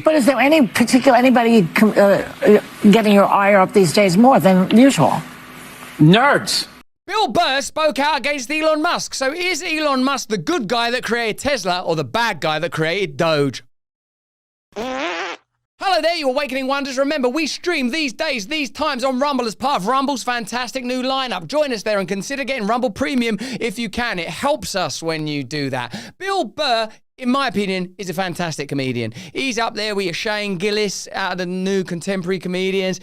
But is there anybody getting your ire up these days more than usual? Nerds. Bill Burr spoke out against Elon Musk. So is Elon Musk the good guy that created Tesla or the bad guy that created Doge? Hello there, you Awakening Wonders. Remember, we stream these days, these times on Rumble as part of Rumble's fantastic new lineup. Join us there and consider getting Rumble Premium if you can. It helps us when you do that. Bill Burr, in my opinion, is a fantastic comedian. He's up there with your Shane Gillis out of the new contemporary comedians.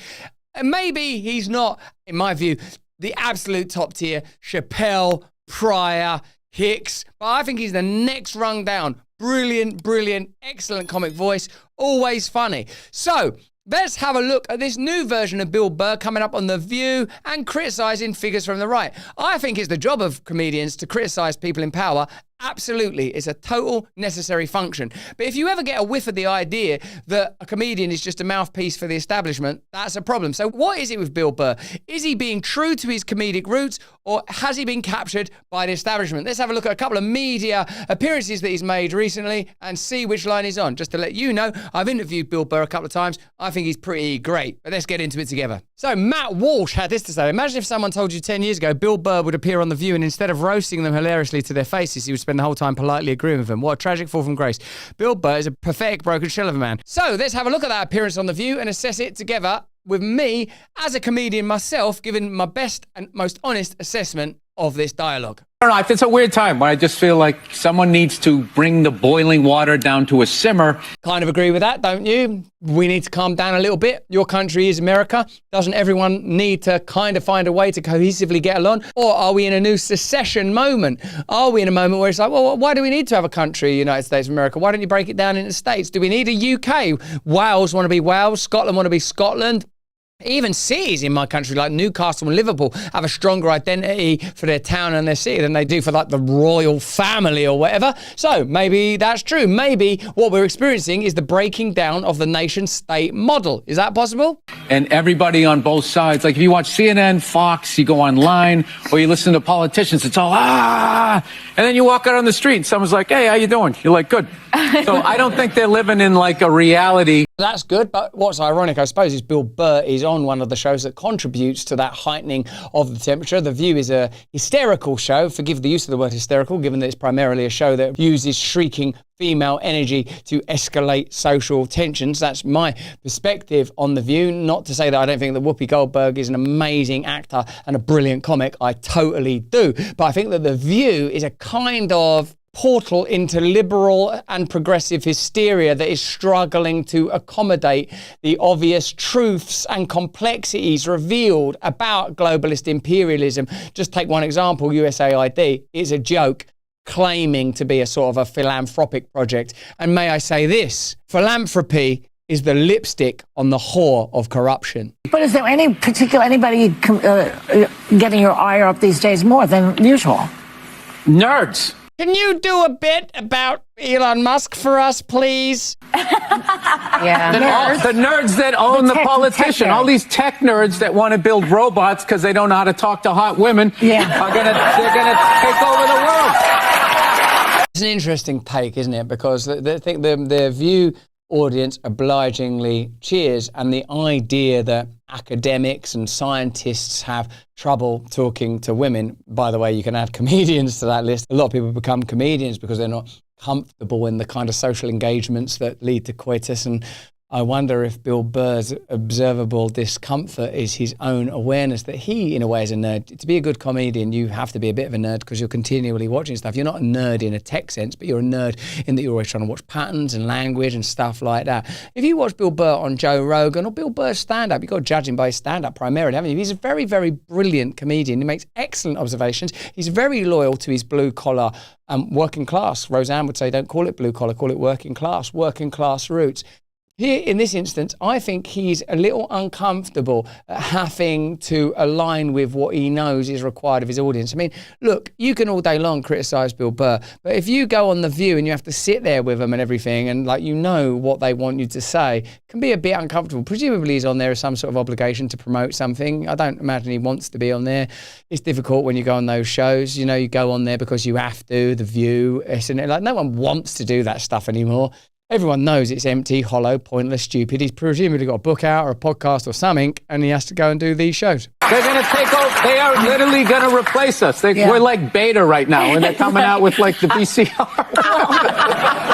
And maybe he's not, in my view, the absolute top tier, Chappelle, Pryor, Hicks, but I think he's the next rung down. Brilliant, excellent comic voice, always funny. So, let's have a look at this new version of Bill Burr coming up on The View and criticising figures from the right. I think it's the job of comedians to criticise people in power. Absolutely, it's a total necessary function. But if you ever get a whiff of the idea that a comedian is just a mouthpiece for the establishment, that's a problem. So what is it with Bill Burr? Is he being true to his comedic roots, or has he been captured by the establishment? Let's have a look at a couple of media appearances that he's made recently and see which line he's on. Just to let you know, I've interviewed Bill Burr a couple of times. I think he's pretty great, but let's get into it together. So Matt Walsh had this to say. Imagine if someone told you 10 years ago Bill Burr would appear on The View and instead of roasting them hilariously to their faces, he would spend the whole time politely agreeing with them. What a tragic fall from grace. Bill Burr is a pathetic broken shell of a man. So let's have a look at that appearance on The View and assess it together with me as a comedian myself, giving my best and most honest assessment of this dialogue. I don't know, it's a weird time when I just feel like someone needs to bring the boiling water down to a simmer. Kind of agree with that, don't you? We need to calm down a little bit. Your country is America. Doesn't everyone need to kind of find a way to cohesively get along? Or are we in a new secession moment? Are we in a moment where it's like, well, why do we need to have a country, United States of America? Why don't you break it down into states? Do we need a UK? Wales want to be Wales. Scotland want to be Scotland. Even cities in my country, like Newcastle and Liverpool, have a stronger identity for their town and their city than they do for like the royal family or whatever. So maybe that's true. Maybe what we're experiencing is the breaking down of the nation state model. Is that possible? And everybody on both sides, like if you watch CNN, Fox, you go online, or you listen to politicians, it's all, and then you walk out on the street and someone's like, hey, how you doing? You're like, good. So I don't think they're living in like a reality. That's good, but what's ironic, I suppose, is Bill Burr is on one of the shows that contributes to that heightening of the temperature. The View is a hysterical show. Forgive the use of the word hysterical, given that it's primarily a show that uses shrieking female energy to escalate social tensions. That's my perspective on The View. Not to say that I don't think that Whoopi Goldberg is an amazing actor and a brilliant comic. I totally do. But I think that The View is a kind of portal into liberal and progressive hysteria that is struggling to accommodate the obvious truths and complexities revealed about globalist imperialism. Just take one example, USAID is a joke claiming to be a sort of a philanthropic project. And may I say this, philanthropy is the lipstick on the whore of corruption. But is there anybody getting your ire up these days more than usual? Nerds. Can you do a bit about Elon Musk for us, please? Yeah. The nerds that own the politician. All these tech nerds that want to build robots because they don't know how to talk to hot women they're gonna take over the world. It's an interesting take, isn't it? Because I think the View audience obligingly cheers, and the idea that academics and scientists have trouble talking to women. By the way, you can add comedians to that list. A lot of people become comedians because they're not comfortable in the kind of social engagements that lead to coitus, and I wonder if Bill Burr's observable discomfort is his own awareness that he, in a way, is a nerd. To be a good comedian, you have to be a bit of a nerd because you're continually watching stuff. You're not a nerd in a tech sense, but you're a nerd in that you're always trying to watch patterns and language and stuff like that. If you watch Bill Burr on Joe Rogan or Bill Burr's stand-up, you've got to judge him by his stand-up primarily, haven't you? He's a very, very brilliant comedian. He makes excellent observations. He's very loyal to his blue-collar working class. Roseanne would say, don't call it blue-collar, call it working class roots. Here, in this instance, I think he's a little uncomfortable at having to align with what he knows is required of his audience. I mean, look, you can all day long criticise Bill Burr, but if you go on The View and you have to sit there with them and everything, and like you know what they want you to say, it can be a bit uncomfortable. Presumably he's on there as some sort of obligation to promote something. I don't imagine he wants to be on there. It's difficult when you go on those shows. You know, you go on there because you have to, The View, isn't it? Like, no one wants to do that stuff anymore. Everyone knows it's empty, hollow, pointless, stupid. He's presumably got a book out or a podcast or something, and he has to go and do these shows. They're going to take over. They are literally going to replace us. We're like beta right now, and they're coming out with like the VCR.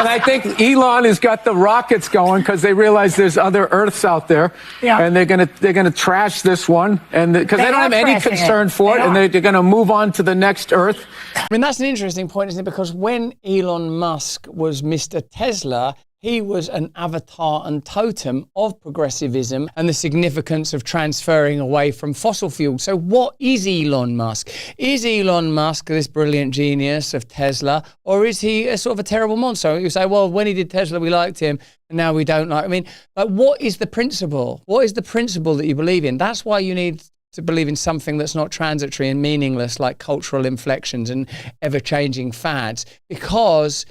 And I think Elon has got the rockets going because they realize there's other Earths out there, and they're going to trash this one, and because they don't have any concern for it, and they're going to move on to the next Earth. I mean, that's an interesting point, isn't it? Because when Elon Musk was Mr. Tesla, he was an avatar and totem of progressivism and the significance of transferring away from fossil fuels. So what is Elon Musk? Is Elon Musk this brilliant genius of Tesla, or is he a sort of a terrible monster? You say, well, when he did Tesla, we liked him, and now we don't like. I mean, like, what is the principle? What is the principle that you believe in? That's why you need to believe in something that's not transitory and meaningless, like cultural inflections and ever-changing fads, because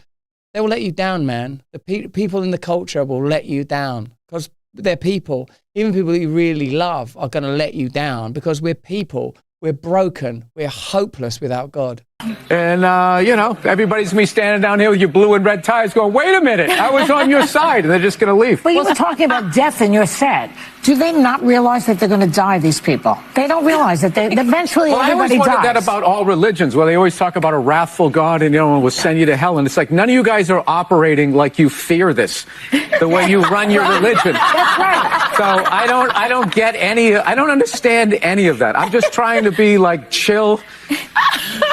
they will let you down, man. The people in the culture will let you down because they're people. Even people that you really love are going to let you down because we're people. We're broken. We're hopeless without God. And, everybody's going to be standing down here with your blue and red ties going, wait a minute, I was on your side. And they're just going to leave. But you were talking about death in your set. Do they not realize that they're going to die, these people? They don't realize that eventually everybody dies. I always wondered that about all religions, where they always talk about a wrathful God and, will send you to hell. And it's like, none of you guys are operating like you fear this, the way you run your religion. That's right. So I don't understand any of that. I'm just trying to be like chill.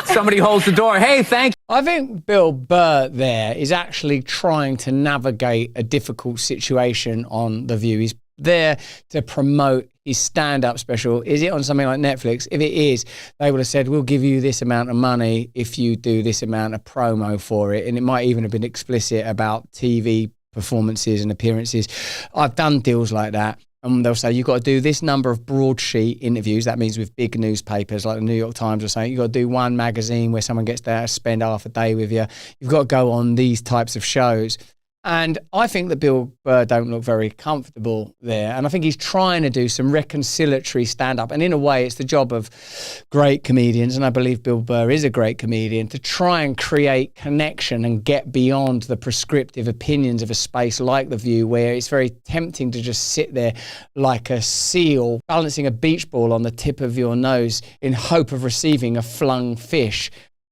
Somebody holds the door. Hey, thank you. I think Bill Burr there is actually trying to navigate a difficult situation on The View. He's there to promote his stand-up special. Is it on something like Netflix? If it is, they would have said, we'll give you this amount of money if you do this amount of promo for it. And it might even have been explicit about TV performances and appearances. I've done deals like that. And they'll say, you've got to do this number of broadsheet interviews. That means with big newspapers like the New York Times or something. You've got to do one magazine where someone gets to spend half a day with you. You've got to go on these types of shows. And I think that Bill Burr don't look very comfortable there. And I think he's trying to do some reconciliatory stand-up. And in a way, it's the job of great comedians, and I believe Bill Burr is a great comedian, to try and create connection and get beyond the prescriptive opinions of a space like The View, where it's very tempting to just sit there like a seal balancing a beach ball on the tip of your nose in hope of receiving a flung fish.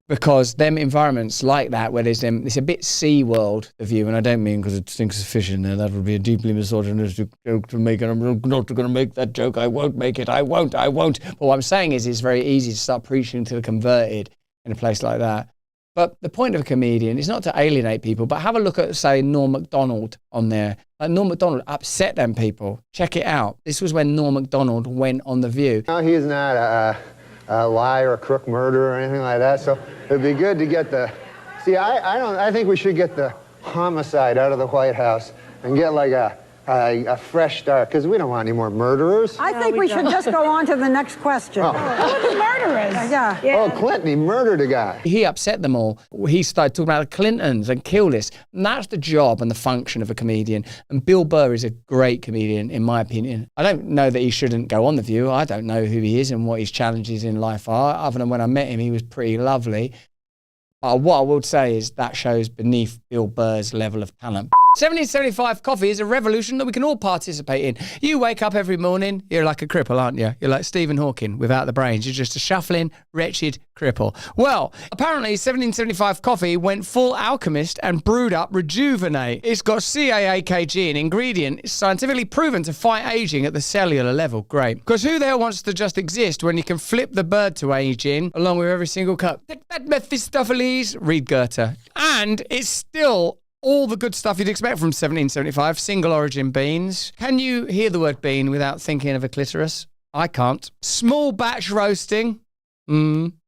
Because them environments like that, where there's them, it's a bit Sea World, The View, and I don't mean because it stinks of fish in there. That would be a deeply misogynistic joke to make, and I'm not going to make that joke. I won't make it. I won't. But what I'm saying is it's very easy to start preaching to the converted in a place like that. But the point of a comedian is not to alienate people, but have a look at, say, Norm Macdonald on there. Like, Norm Macdonald upset them people. Check it out. This was when Norm Macdonald went on The View. No, he's not a liar, a crook, murderer, or anything like that. So it'd be good to get the. See, I think we should get the homicide out of the White House and get like a fresh start, because we don't want any more murderers. I think we should just go on to the next question. Who are the murderers? Yeah. Oh, Clinton, he murdered a guy. He upset them all. He started talking about the Clintons and kill this. And that's the job and the function of a comedian. And Bill Burr is a great comedian, in my opinion. I don't know that he shouldn't go on The View. I don't know who he is and what his challenges in life are. Other than when I met him, he was pretty lovely. What I would say is that shows beneath Bill Burr's level of talent. 1775 coffee is a revolution that we can all participate in. You wake up every morning, you're like a cripple, aren't you? You're like Stephen Hawking without the brains. You're just a shuffling, wretched cripple. Well, apparently 1775 coffee went full alchemist and brewed up Rejuvenate. It's got CAAKG, an ingredient. It's scientifically proven to fight aging at the cellular level. Great. Because who the hell wants to just exist when you can flip the bird to aging along with every single cup? Take that, Mephistopheles, read Goethe. And it's still all the good stuff you'd expect from 1775, single origin beans. Can you hear the word bean without thinking of a clitoris? I can't. Small batch roasting.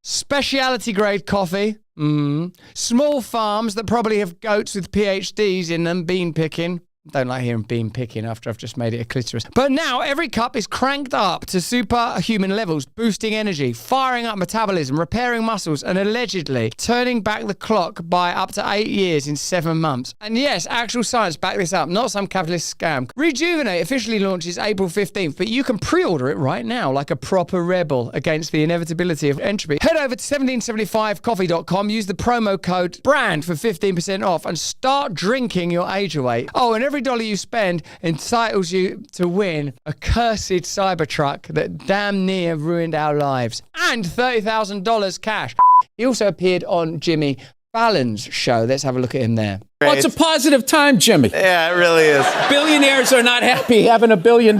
Speciality grade coffee. Small farms that probably have goats with PhDs in them, bean picking. Don't like hearing bean picking after I've just made it a clitoris. But now every cup is cranked up to superhuman levels, boosting energy, firing up metabolism, repairing muscles, and allegedly turning back the clock by up to 8 years in 7 months. And yes, actual science back this up, not some capitalist scam. Rejuvenate officially launches April 15th, but you can pre-order it right now like a proper rebel against the inevitability of entropy. Head over to 1775coffee.com, use the promo code BRAND for 15% off, and start drinking your age away. Oh, and every dollar you spend entitles you to win a cursed Cybertruck that damn near ruined our lives, and $30,000 cash. He also appeared on Jimmy Fallon's show. Let's have a look at him there. Well, it's a positive time, Jimmy. Yeah, it really is. Billionaires are not happy having $1 billion.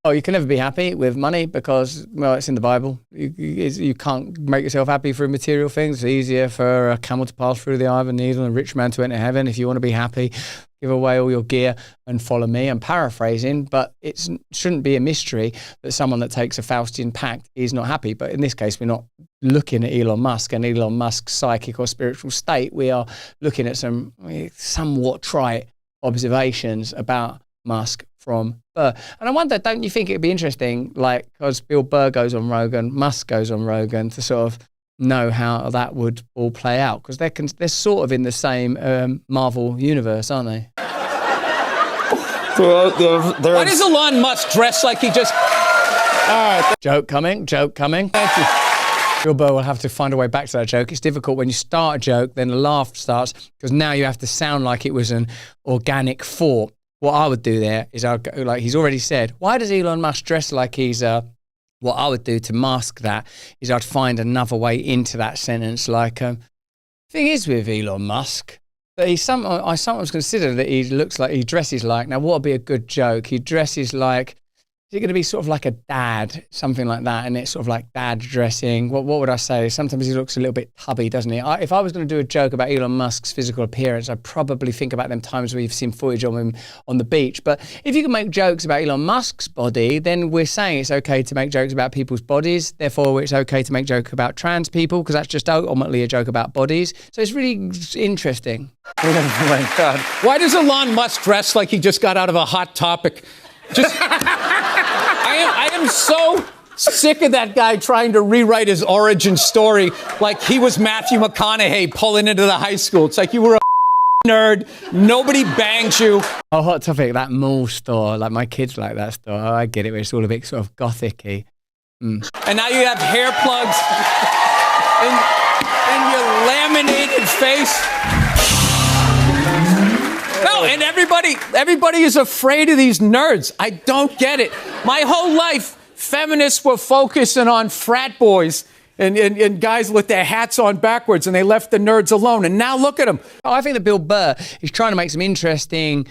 Oh, you can never be happy with money because, well, it's in the Bible. You can't make yourself happy through material things. It's easier for a camel to pass through the eye of a needle and a rich man to enter heaven. If you want to be happy, give away all your gear and follow me. I'm paraphrasing, but it shouldn't be a mystery that someone that takes a Faustian pact is not happy. But in this case, we're not looking at Elon Musk and Elon Musk's psychic or spiritual state. We are looking at some somewhat trite observations about Musk from Burr. And I wonder, don't you think it'd be interesting, like, because Bill Burr goes on Rogan, Musk goes on Rogan, to sort of know how that would all play out? Because they're sort of in the same Marvel universe, aren't they? Why does Elon Musk dress like he just... All right. Joke coming. Thank you. Bill Burr will have to find a way back to that joke. It's difficult when you start a joke, then the laugh starts, because now you have to sound like it was an organic thought. What I would do there is, I'd go, like he's already said, why does Elon Musk dress like he's what I would do to mask that is I'd find another way into that sentence. Like, thing is with Elon Musk, that I sometimes consider that he looks like, he dresses like, now what would be a good joke? He dresses like, is it going to be sort of like a dad, something like that, and it's sort of like dad dressing? What would I say? Sometimes he looks a little bit tubby, doesn't he? If I was going to do a joke about Elon Musk's physical appearance, I'd probably think about them times where you've seen footage of him on the beach. But if you can make jokes about Elon Musk's body, then we're saying it's okay to make jokes about people's bodies. Therefore, it's okay to make jokes about trans people, because that's just ultimately a joke about bodies. So it's really interesting. Oh my God. Why does Elon Musk dress like he just got out of a Hot Topic? Just... I am so sick of that guy trying to rewrite his origin story like he was Matthew McConaughey pulling into the high school. It's like you were a nerd, nobody banged you. Oh, Hot Topic, that mall store, like my kids like that store. Oh, I get it, it's all a bit sort of gothic-y. And now you have hair plugs in your laminated face. No, and everybody is afraid of these nerds. I don't get it. My whole life, feminists were focusing on frat boys and guys with their hats on backwards, and they left the nerds alone. And now look at them. I think that Bill Burr is trying to make some interesting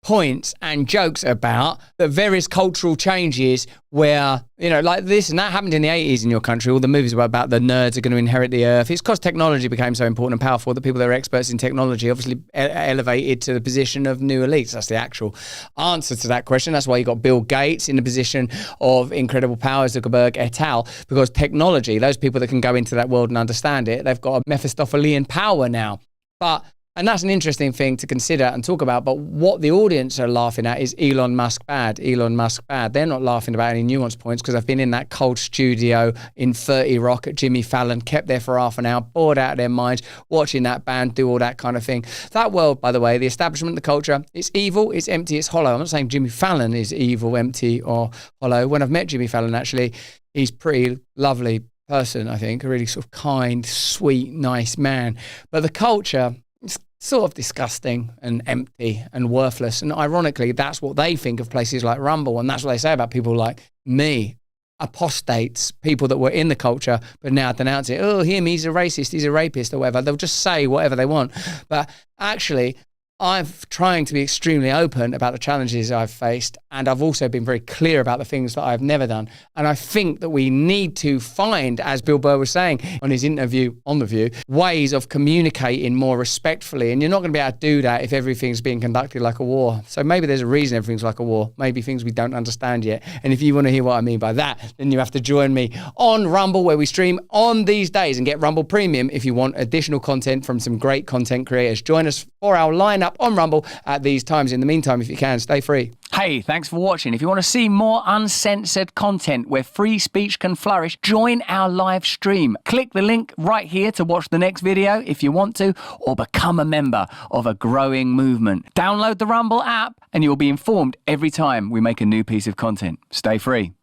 points and jokes about the various cultural changes where, you know, like this and that happened in the 80s in your country. All the movies were about the nerds are going to inherit the earth. It's because technology became so important and powerful that people that are experts in technology obviously elevated to the position of new elites. That's the actual answer to that question. That's why you got Bill Gates in the position of incredible power, Zuckerberg et al. Because technology, those people that can go into that world and understand it, they've got a Mephistophelian power now. And that's an interesting thing to consider and talk about. But what the audience are laughing at is Elon Musk bad, Elon Musk bad. They're not laughing about any nuanced points because I've been in that cold studio in 30 Rock at Jimmy Fallon, kept there for half an hour, bored out of their minds, watching that band do all that kind of thing. That world, by the way, the establishment, the culture, it's evil, it's empty, it's hollow. I'm not saying Jimmy Fallon is evil, empty, or hollow. When I've met Jimmy Fallon, actually, he's pretty lovely person, I think, a really sort of kind, sweet, nice man. But the culture, it's sort of disgusting and empty and worthless. And ironically, that's what they think of places like Rumble. And that's what they say about people like me, apostates, people that were in the culture, but now denounce it. Oh, he's a racist, he's a rapist or whatever. They'll just say whatever they want. But actually, I'm trying to be extremely open about the challenges I've faced And I've also been very clear about the things that I've never done. And I think that we need to find, as Bill Burr was saying on his interview on The View, ways of communicating more respectfully. And you're not going to be able to do that if everything's being conducted like a war. So maybe there's a reason everything's like a war. Maybe things we don't understand yet. And if you want to hear what I mean by that, then you have to join me on Rumble, where we stream on these days, and get Rumble Premium if you want additional content from some great content creators. Join us for our lineup on Rumble at these times. In the meantime, if you can, stay free. Hey, thanks for watching. If you want to see more uncensored content where free speech can flourish, join our live stream. Click the link right here to watch the next video if you want to, or become a member of a growing movement. Download the Rumble app and you'll be informed every time we make a new piece of content. Stay free.